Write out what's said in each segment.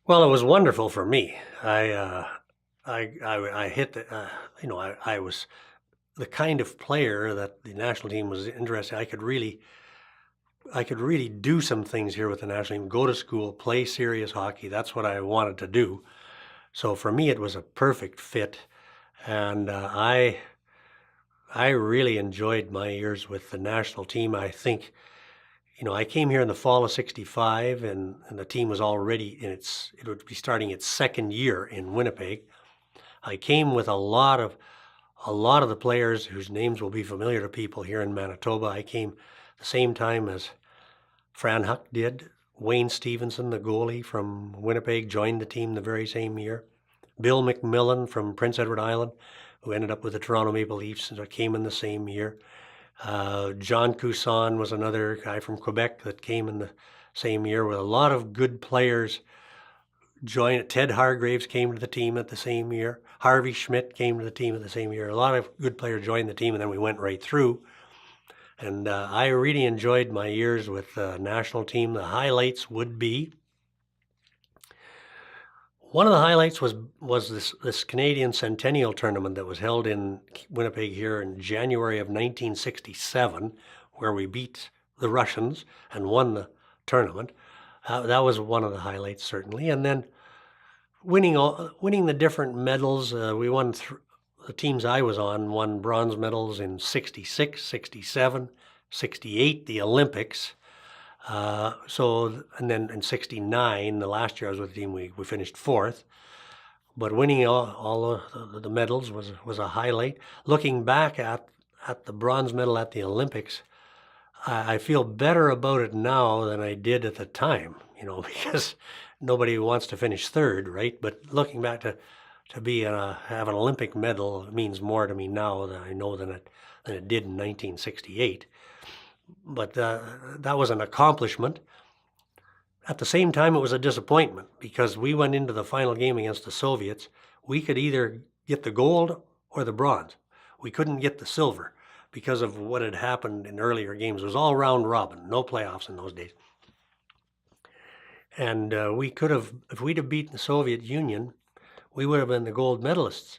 Well, it was wonderful for me. I hit the, I was the kind of player that the national team was interested. I could really do some things here with the national team. Go to school, play serious hockey. That's what I wanted to do. So for me, it was a perfect fit, and I really enjoyed my years with the national team. I think I came here in the fall of '65, and the team was already it would be starting its second year in Winnipeg. I came with a lot of the players whose names will be familiar to people here in Manitoba. I came the same time as Fran Huck did. Wayne Stevenson, the goalie from Winnipeg, joined the team the very same year. Bill McMillan from Prince Edward Island, who ended up with the Toronto Maple Leafs, came in the same year. John Cousson was another guy from Quebec that came in the same year, with a lot of good players joined. Ted Hargraves came to the team at the same year. Harvey Schmidt came to the team at the same year. A lot of good players joined the team, and then we went right through. And I really enjoyed my years with the national team. The highlights would be one of the highlights was this Canadian Centennial tournament that was held in Winnipeg here in January of 1967, where we beat the Russians and won the tournament. That was one of the highlights, certainly. And then winning the different medals. We won. The teams I was on won bronze medals in '66, '67, '68, the Olympics. And then in '69, the last year I was with the team, we finished fourth. But winning all the medals was a highlight. Looking back at the bronze medal at the Olympics, I feel better about it now than I did at the time, because nobody wants to finish third, right? But looking back to have an Olympic medal means more to me now than I know than it did in 1968. But that was an accomplishment. At the same time, it was a disappointment because we went into the final game against the Soviets. We could either get the gold or the bronze. We couldn't get the silver because of what had happened in earlier games. It was all round robin, no playoffs in those days. And we could have, if we'd have beaten the Soviet Union, we would have been the gold medalists.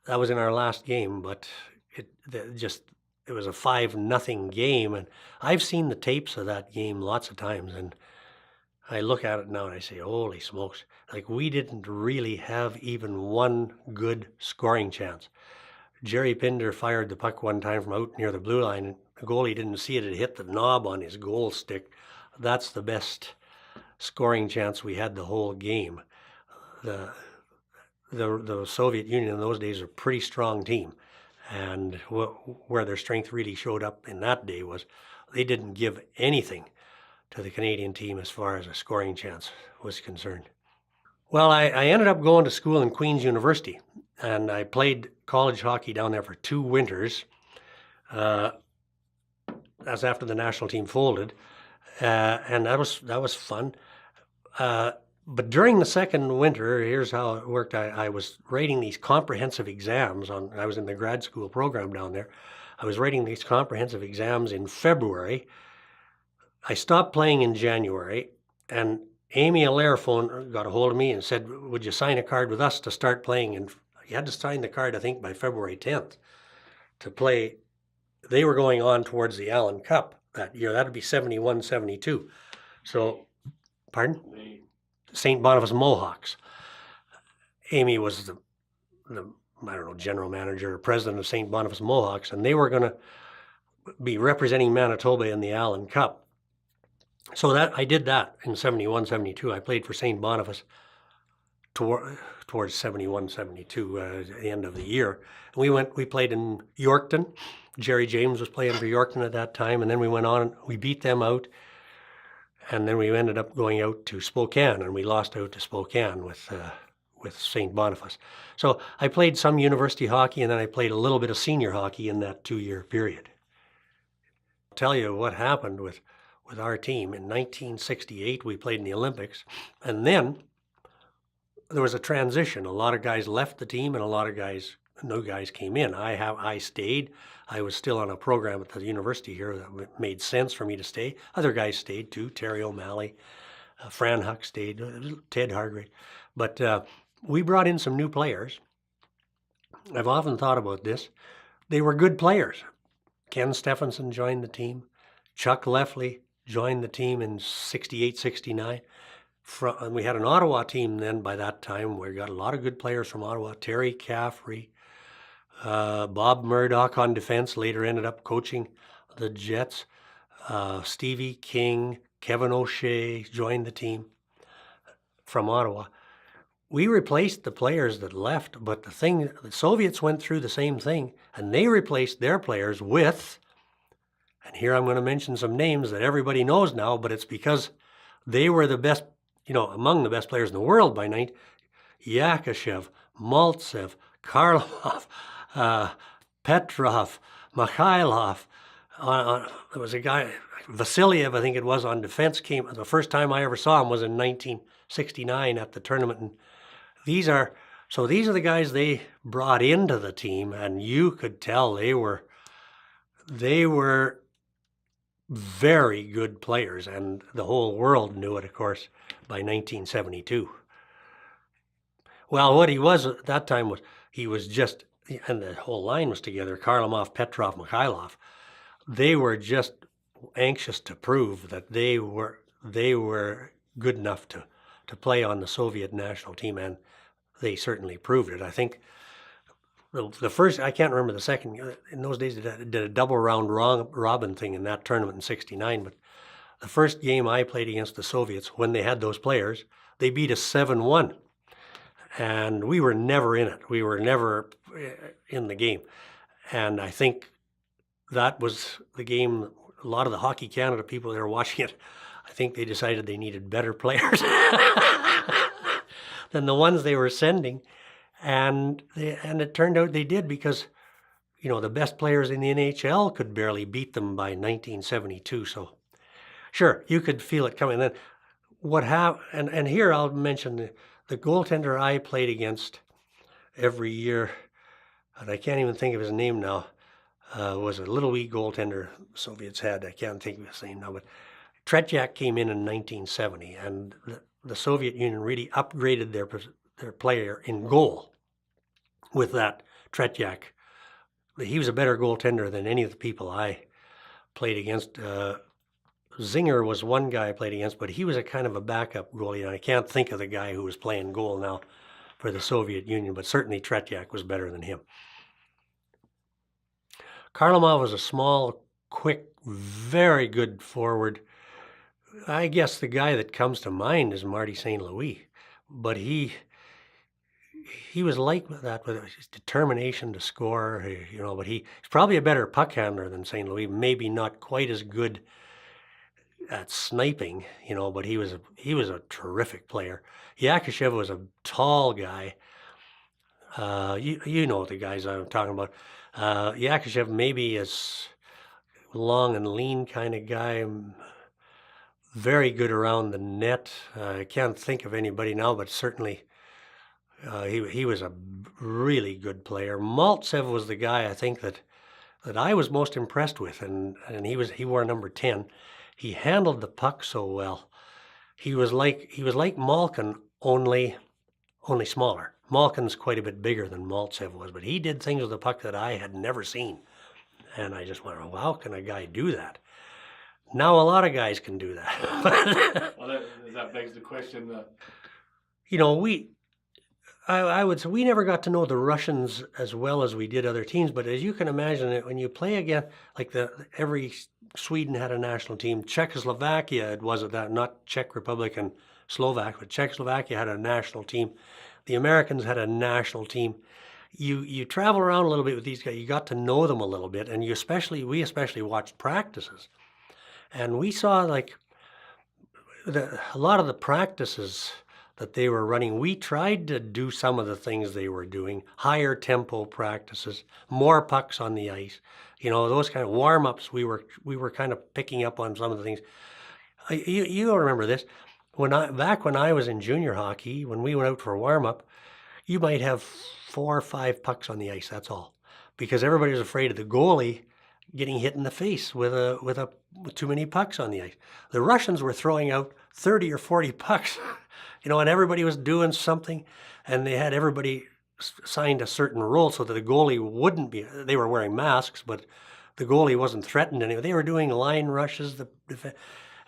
That was in our last game, but it was a 5-0 game. And I've seen the tapes of that game lots of times, and I look at it now and I say, holy smokes, like we didn't really have even one good scoring chance. Jerry Pinder fired the puck one time from out near the blue line, and the goalie didn't see it. It hit the knob on his goal stick. That's the best scoring chance we had the whole game. The Soviet Union in those days was a pretty strong team. And where their strength really showed up in that day was they didn't give anything to the Canadian team as far as a scoring chance was concerned. Well, I ended up going to school in Queen's University, and I played college hockey down there for 2 winters. That's after the national team folded, and that was fun. But during the second winter, here's how it worked. I was writing these comprehensive exams I was in the grad school program down there. I was writing these comprehensive exams in February. I stopped playing in January, and Amy Allaire got a hold of me and said, would you sign a card with us to start playing? And you had to sign the card, I think, by February 10th to play. They were going on towards the Allen Cup that year. That would be 71, 72. So, pardon? St. Boniface Mohawks. Amy was the I don't know, general manager or president of St. Boniface Mohawks, and they were going to be representing Manitoba in the Allen Cup. So I did that in 71, 72. I played for St. Boniface towards 71, 72, at the end of the year. And we played in Yorkton. Jerry James was playing for Yorkton at that time, and then we went on, we beat them out. And then we ended up going out to Spokane, and we lost out to Spokane with St. Boniface. So I played some university hockey, and then I played a little bit of senior hockey in that 2-year period. I'll tell you what happened with our team. In 1968, we played in the Olympics, and then there was a transition. A lot of guys left the team, and a lot of new guys came in. I stayed. I was still on a program at the university here that made sense for me to stay. Other guys stayed too, Terry O'Malley, Fran Huck stayed, Ted Hargrave. But we brought in some new players. I've often thought about this. They were good players. Ken Stephenson joined the team. Chuck Leffley joined the team in 68, 69. And we had an Ottawa team then by that time. We got a lot of good players from Ottawa. Terry Caffrey, Bob Murdoch on defense, later ended up coaching the Jets. Stevie King, Kevin O'Shea joined the team from Ottawa. We replaced the players that left, but the Soviets went through the same thing, and they replaced their players with, and here I'm going to mention some names that everybody knows now, but it's because they were the best, among the best players in the world by night. Yakushev, Maltsev, Karlov, Petrov, Mikhailov. There was a guy, Vasiliev, I think it was, on defense. The first time I ever saw him was in 1969 at the tournament. And these are the guys they brought into the team, and you could tell they were very good players, and the whole world knew it, of course, by 1972. Well, what he was at that time was he was just, and the whole line was together, Karlamov, Petrov, Mikhailov. They were just anxious to prove that they were good enough to play on the Soviet national team, and they certainly proved it. I think the first, I can't remember the second, in those days they did a double round robin thing in that tournament in 69, but the first game I played against the Soviets, when they had those players, they beat us 7-1. And we were never in it. We were never in the game. And I think that was the game, a lot of the Hockey Canada people that were watching it, I think they decided they needed better players than the ones they were sending. And it turned out they did, because, the best players in the NHL could barely beat them by 1972. So, sure, you could feel it coming. Then what happened, and here I'll mention the goaltender I played against every year, and I can't even think of his name now, was a little wee goaltender Soviets had. I can't think of his name now, but Tretiak came in 1970, and the Soviet Union really upgraded their player in goal with that Tretiak. He was a better goaltender than any of the people I played against. Zinger was one guy I played against, but he was a kind of a backup goalie, and I can't think of the guy who was playing goal now for the Soviet Union, but certainly Tretiak was better than him. Karlamov was a small, quick, very good forward. I guess the guy that comes to mind is Marty St. Louis, but he was like that with his determination to score, but he's probably a better puck handler than St. Louis, maybe not quite as good at sniping, but he was a terrific player. Yakushev was a tall guy. You know the guys I'm talking about. Yakushev maybe is long and lean kind of guy, very good around the net. I can't think of anybody now, but certainly he was a really good player. Maltsev was the guy I think that I was most impressed with, and he wore number 10. He handled the puck so well. He was like Malkin, only smaller. Malkin's quite a bit bigger than Maltsev was, but he did things with the puck that I had never seen. And I just went, well, how can a guy do that? Now a lot of guys can do that. Well, that begs the question that... I would say we never got to know the Russians as well as we did other teams, but as you can imagine, when you play again, like every Sweden had a national team. Czechoslovakia, it was that, not Czech Republic and Slovak, but Czechoslovakia had a national team. The Americans had a national team. You travel around a little bit with these guys. You got to know them a little bit, and we especially watched practices, and we saw a lot of the practices that they were running. We tried to do some of the things they were doing, higher tempo practices, more pucks on the ice, those kind of warm-ups. We were kind of picking up on some of the things. You remember this. Back when I was in junior hockey, when we went out for a warm-up, you might have 4 or 5 pucks on the ice, that's all. Because everybody was afraid of the goalie getting hit in the face with too many pucks on the ice. The Russians were throwing out 30 or 40 pucks, and everybody was doing something, and they had everybody signed a certain role so that the goalie wouldn't be. They were wearing masks, but the goalie wasn't threatened anyway. They were doing line rushes,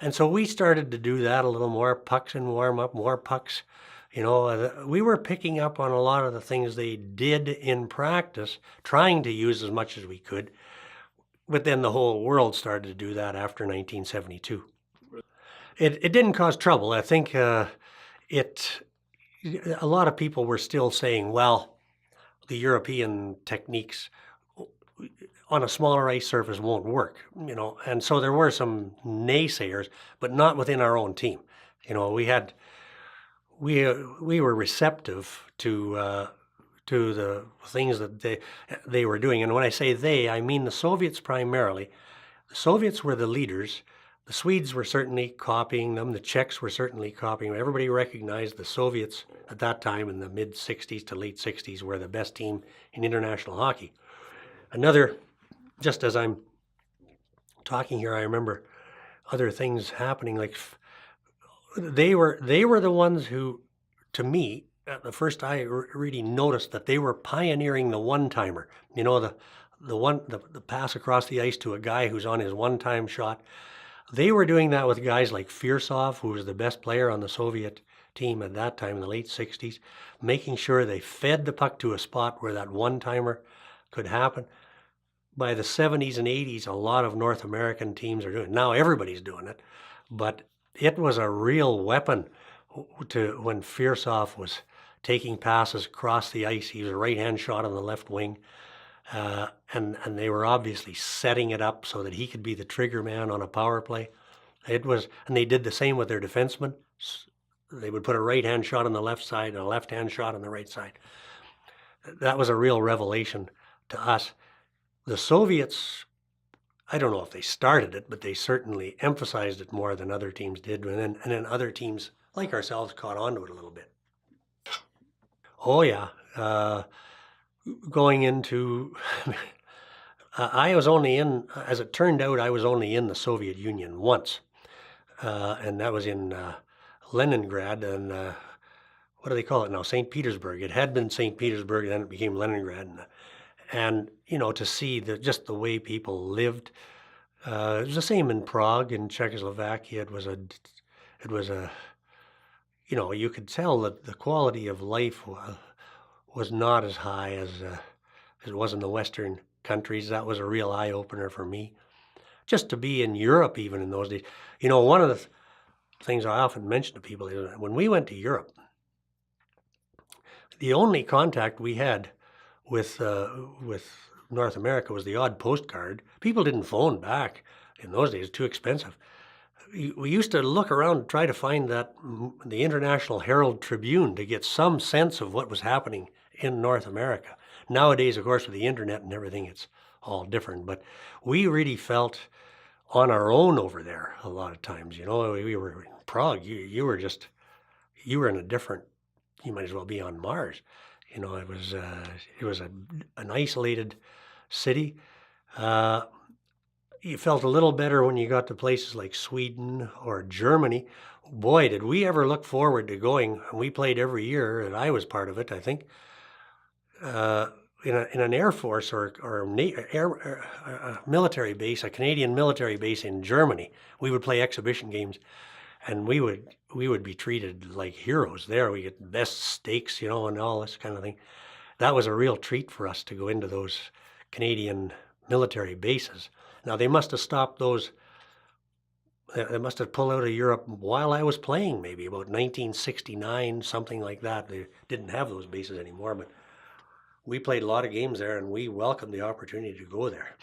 and so we started to do that a little more. Pucks in warm up, more pucks. We were picking up on a lot of the things they did in practice, trying to use as much as we could. But then the whole world started to do that after 1972. It didn't cause trouble. I think a lot of people were still saying, well, the European techniques on a smaller ice surface won't work, and so there were some naysayers, but not within our own team. We were receptive to the things that they were doing, and when I say they, I mean the Soviets primarily. The Soviets were the leaders. The Swedes were certainly copying them. The Czechs were certainly copying them. Everybody recognized the Soviets at that time in the mid 60s to late 60s were the best team in international hockey. Just as I'm talking here, I remember other things happening. Like they were the ones who, to me, at the first I really noticed that they were pioneering the one-timer. The pass across the ice to a guy who's on his one-time shot. They were doing that with guys like Firsov, who was the best player on the Soviet team at that time in the late 60s, making sure they fed the puck to a spot where that one-timer could happen. By the 70s and 80s, a lot of North American teams are doing it. Now everybody's doing it, but it was a real weapon when Firsov was taking passes across the ice. He was a right-hand shot on the left wing, and they were obviously setting it up so that he could be the trigger man on a power play. And they did the same with their defensemen. They would put a right-hand shot on the left side and a left-hand shot on the right side. That was a real revelation to us. The Soviets, I don't know if they started it, but they certainly emphasized it more than other teams did. And then other teams like ourselves caught on to it a little bit. Oh, yeah. Going into, I was only as it turned out, I was only in the Soviet Union once. And that was in Leningrad and what do they call it now? St. Petersburg. It had been St. Petersburg, then it became Leningrad. And to see just the way people lived. It was the same in Prague, in Czechoslovakia. It was a, you could tell that the quality of life was not as high as it was in the Western countries. That was a real eye-opener for me. Just to be in Europe even in those days. One of the things I often mention to people is when we went to Europe, the only contact we had with North America was the odd postcard. People didn't phone back in those days; too expensive. We used to look around and try to find the International Herald Tribune to get some sense of what was happening in North America. Nowadays, of course, with the internet and everything, it's all different. But we really felt on our own over there a lot of times. We were in Prague. You were in a different. You might as well be on Mars. It was an isolated city. You felt a little better when you got to places like Sweden or Germany. Boy, did we ever look forward to going. We played every year, and I was part of it, I think, in an Air Force or a military base, a Canadian military base in Germany. We would play exhibition games. And we would be treated like heroes there. We get best steaks, and all this kind of thing. That was a real treat for us to go into those Canadian military bases. Now, they must have stopped those. They must have pulled out of Europe while I was playing, maybe about 1969, something like that. They didn't have those bases anymore, but we played a lot of games there, and we welcomed the opportunity to go there.